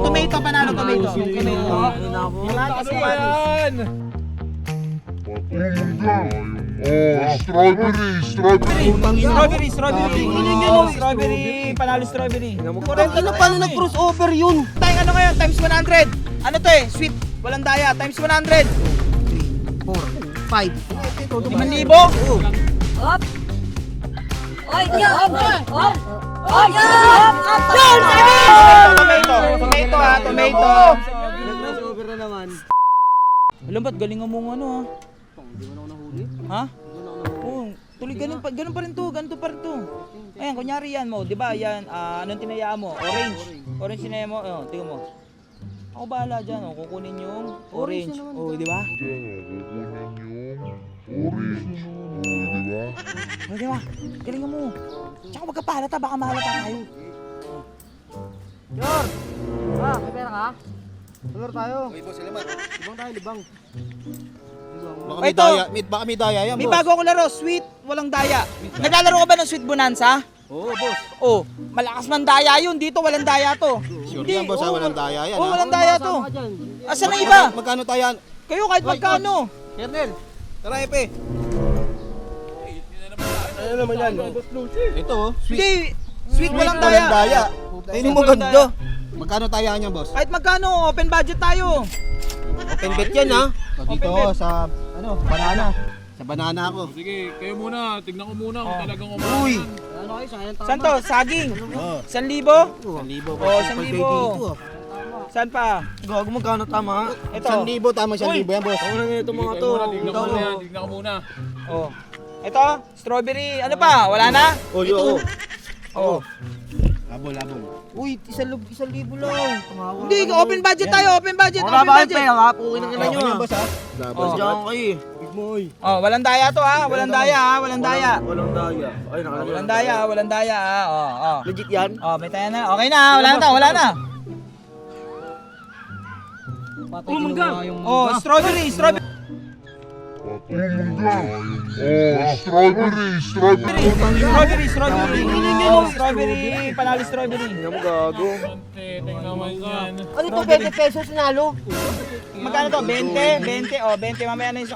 Tomato, panalo tomato. Strawberry, panalo strawberry. Ano paano nag-crossover yun? Tayong ano ngayon, times 100. Ano to eh, sweet, walang daya, times 100. 4, 5. 5,000. Up! Oy, up! Up! Oy, Tomato. Nag-crossover na naman. Alam ba't galing mo ano ha? Hindi mo na ako nahuli. Ha? Oo, tuloy ganun pa rin to, ganito pa rin to. Ayan, kunyari yan mo, di ba? Yan, anong tinayaan mo? Orange. Orange tinayaan mo, tingnan mo. Ako bahala dyan, kukunin yung orange. Oh, di ba? Oh, di ba? Galingan mo. Tsaka wag ka pahalata, baka mahalata tayo. Yor! May pera ka? Tulor tayo. Okay, boss, salamat. Libang tayo, libang. Baka may daya yan, may bago ako laro, sweet, walang daya. Naglalaro ka ba ng Sweet Bonanza? Oo, boss. Oh, malakas man daya yun. Dito walang daya to. Sure yan, boss, walang daya yan. Oh, walang daya to. Asan na iba? Magkano tayo yan? Kayo kahit magkano. Kernel! Tara, Epe. Ano naman yan? Ito, Hindi, sweet walang walang daya. daya. Tingnan mo ganda. Magkano tayo yan, boss? Kahit magkano, open budget tayo. Open bet yan, ha? Dito, bet. sa, banana. Sa banana ako. Sige, kayo muna. Tignan ko muna kung talagang umahan. Uy! Ano kayo, sayang tama. Saan to? Saging? Oh, 1,000? 1,000. Oh, 1,000. Saan pa? Gago magkano tama? Ito. 1,000, tama 1,000 yan, boss. Ako na nga itong mga Kayo to. muna, tignan ko muna yan. Tignan ko muna. Oh. Ito, strawberry. Ano pa? Wala na? Oh, yo. Oh. Labong. Uy, 1,000 lang. Hindi, open budget tayo, open budget, Wala open ba kayo budget. pera ha? Pukin ang ina nyo ha. boss, ha? Oh. Diyan kayo. Oh, walang daya to ha, walang daya ha, walang daya. Walang daya. Ay, nakalagay. Walang daya, walang daya ha. Oh. Legit yan? Oh, may tayo na. Okay na, wala na. Oh, strawberry. Strawberry, panalo strawberry. Hindi mo gago. Tingnan naman yan. Ano to, 20 pesos sinalo? Magkano to? 20? Oh, 20. Mamaya na yung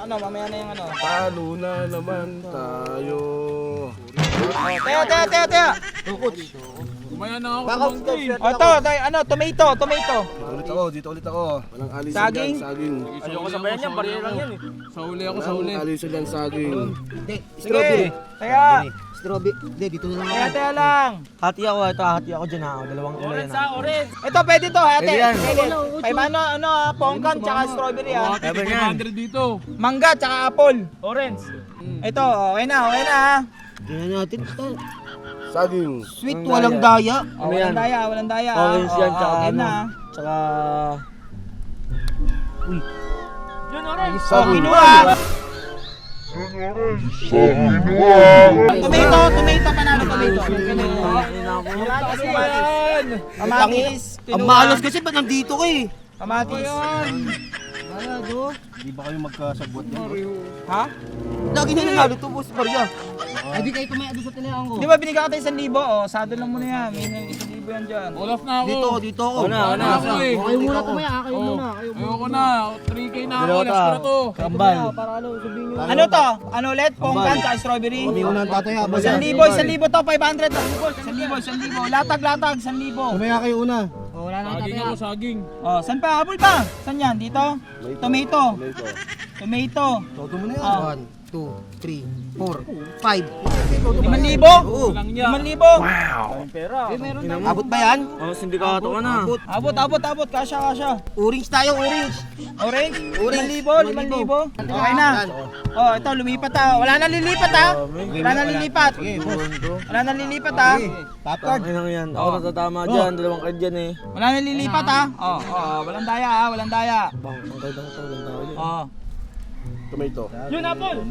ano. Talo na naman tayo. Oh, Teo. Kumaya na ako kumangkin. Oh, tomato. Dito ulit ako. Walang alisan Saging? yan, saging. Ayoko sabayan yan, bariya lang yan eh. Sa uli ako, sa uli. Walang alisan yan, saging. Hindi, Sige. Taya. Strawberry. Hindi, dito na lang. Taya lang. Hati ako dyan ha. Dalawang kulay na. Orange. Ito, pwede to, ate. Pwede yan. Pwede. Pongkan, tsaka strawberry ha. Tignan 500 dito. Mangga, tsaka apple. Orange. Ito, okay na ha. Tingnan natin. Saging. Sweet, walang daya. Oh, walang daya. Orange yan, tsaka okay ano. na. Tsaka... Oh, kinuha. Tomato, panalo tomato. Kamatis. Ang malas kasi ba't nandito ka eh? Kamatis. Malado. Hindi ba kayo magkasabot yan? Ha? Lagi na nanalo to, boss Maria. Ay, di kayo tumaya doon sa tinayaan ko. Di ba binigyan ka tayo 1,000? Oh, sado lang muna yan. May 1,000 yan dyan. Olaf na ako. Dito ako. Wala ako eh. Kayo muna tumaya, kayo Oh, muna. Kayo muna. ayoko na. 3K na ako. Last ko na to. Kambal. Para ano, sabihin nyo. Ano to? Ano ulit? Pongkan, tsaka strawberry? Hindi ko na tataya. 1,000 to, 500. 1,000. Latag, 1,000. Tumaya kayo una. Oh, wala na Saging tataya. ako, saging. Oh, saan pa? Apple pa? Saan yan? Dito? Tomato. Todo mo na yan. Oh. 1, 2, 3, 4, 5. 5,000? Lang niya. 5,000? Meron na. Abot ba yan? Oh, sindikato ka na. Abot. Kasya. Orange tayo, orange. Orange? 5,000? Okay na. Oh, ito, lumipat ha. Wala na lilipat ha. Wala na lilipat ha. Popcorn. Ay nang yan. Ako natatama dyan. Dalawang card dyan eh. Wala na lilipat ha. Oh, walang daya ha. Bang, ang card ang ito. Ganda ko dyan. Oh. Tomato. Yun, Apple.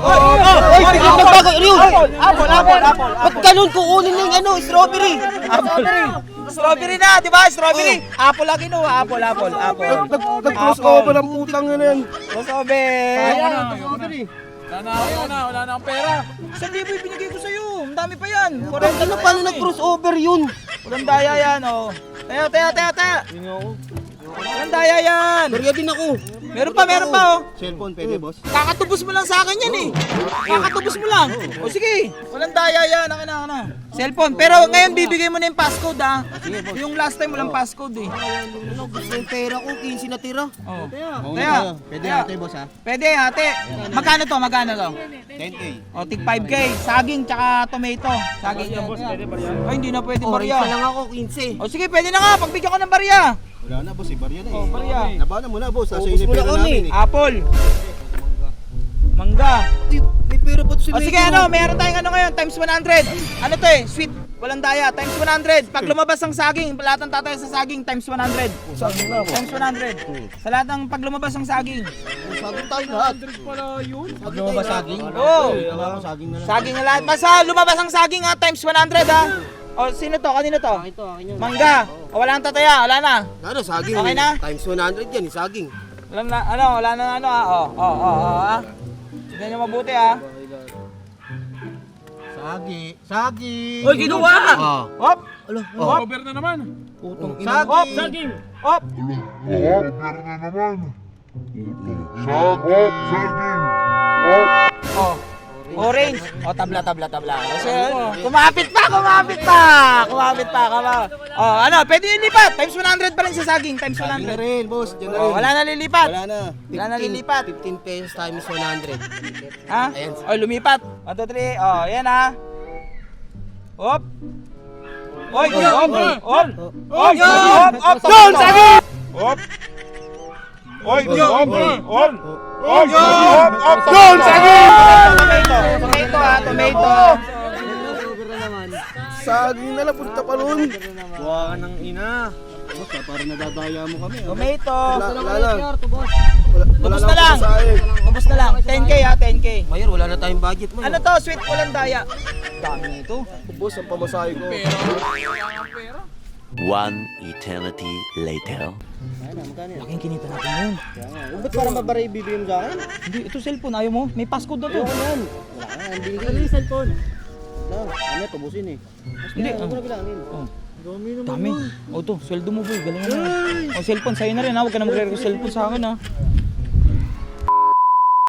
Nagbago, ano yun? Apple. Ba't ganun kukunin ng ano, strawberry? Apple. Strawberry na, di ba? Strawberry. Apple lagi no, apple. Nag-crossover ang putang na yan. Crossover. Wala na akong pera. 1,000 yung binigay ko sa'yo. Ang dami pa yan. Ano paano nag-crossover yun? Walang daya yan, oh. Taya. Walang daya yan. Barya din ako. Meron pa, oh. Cellphone, pwede boss? Kakatubos mo lang sa akin yan eh. Kakatubos mo lang. O sige, walang daya yan. Akin na. Cellphone. Pero ngayon bibigay mo na yung passcode ah. Yung last time walang passcode eh. Ano, gusto yung pera ko, 15 na tira. Oh. Mauna Kaya, tayo. Pwede natin boss ha? Pwede ate. Magkano to? 10K. O, tig 5K. Saging tsaka tomato. Saging yan. Ay, hindi na pwede Orange na barya. lang ako, 15. O sige, pwede na nga. Pagbigyan ko ng barya. Wala na boss, ibarya na eh. Oh, barya. Nabana mo na boss, nasa Ubus yun mo na pera kami. namin eh. Apple. Mangga. Uy, may pera pa to si O sige, meron tayong ano ngayon, times 100. Ano to eh, sweet, walang daya, times 100. Pag lumabas ang saging, lahat ng tatay sa saging, times 100. Saging na boss. Times 100. Sa lahat ng pag lumabas ang saging. Sagot tayo lahat. Pala yun. Lumabas saging? Oo. Wala akong saging na lang. Saging na lahat. Basta lumabas ang saging ha, times 100 ha. O sino to? Kanino to? Ito, akin yun. Mangga. O wala nang tataya, wala na. Ano, saging? Okay na? Times 100 yan, saging. Wala na, wala na ano ha. Ha. Tignan nyo mabuti ha. Saging. Oy, kinuha ka! Hop. Over na naman. Putong Hop. Saging! Hop. Oh. Orange. O, tabla. Kasi, kumapit pa. Oh, ano, pwede yung lipat. Times 100 pa rin sa saging. Times Saging na 100. rin boss, dyan na Oh, rin. wala na lilipat. Wala na. Wala na lilipat. 15 pesos times 100. Ha? Ayan. O, lumipat. 1, 2, 3. Oh, yan ha. Hop. Oy, hop. Doon, saging! Hop. Oy, hop. Doon, saging! Tomato. Saging na lang, punta pa nun. Buwa ka ng ina. Boss, parang nadadaya mo kami. Tomato. Wala lang. Ubus na lang. Ubus na lang. 10K ha, 10K. Mayor, wala na tayong budget mo. Ano to? Sweet walang daya. Dami na ito. Boss, ang pamasahe ko. One eternity later. Laking kinita natin yun. Ba't parang mabara ibibigay mo sa akin? Hindi, ito cellphone. Ayaw mo? May passcode na to. Yan. Wala ka, ang binigay. cellphone. Ano, tubusin eh. Hindi. Huwag mo na bilangin. Oh. Dami. O to, sweldo mo boy. Galingan na. O cellphone, sa'yo na rin ha. Huwag ka na magre-cellphone sa akin ha.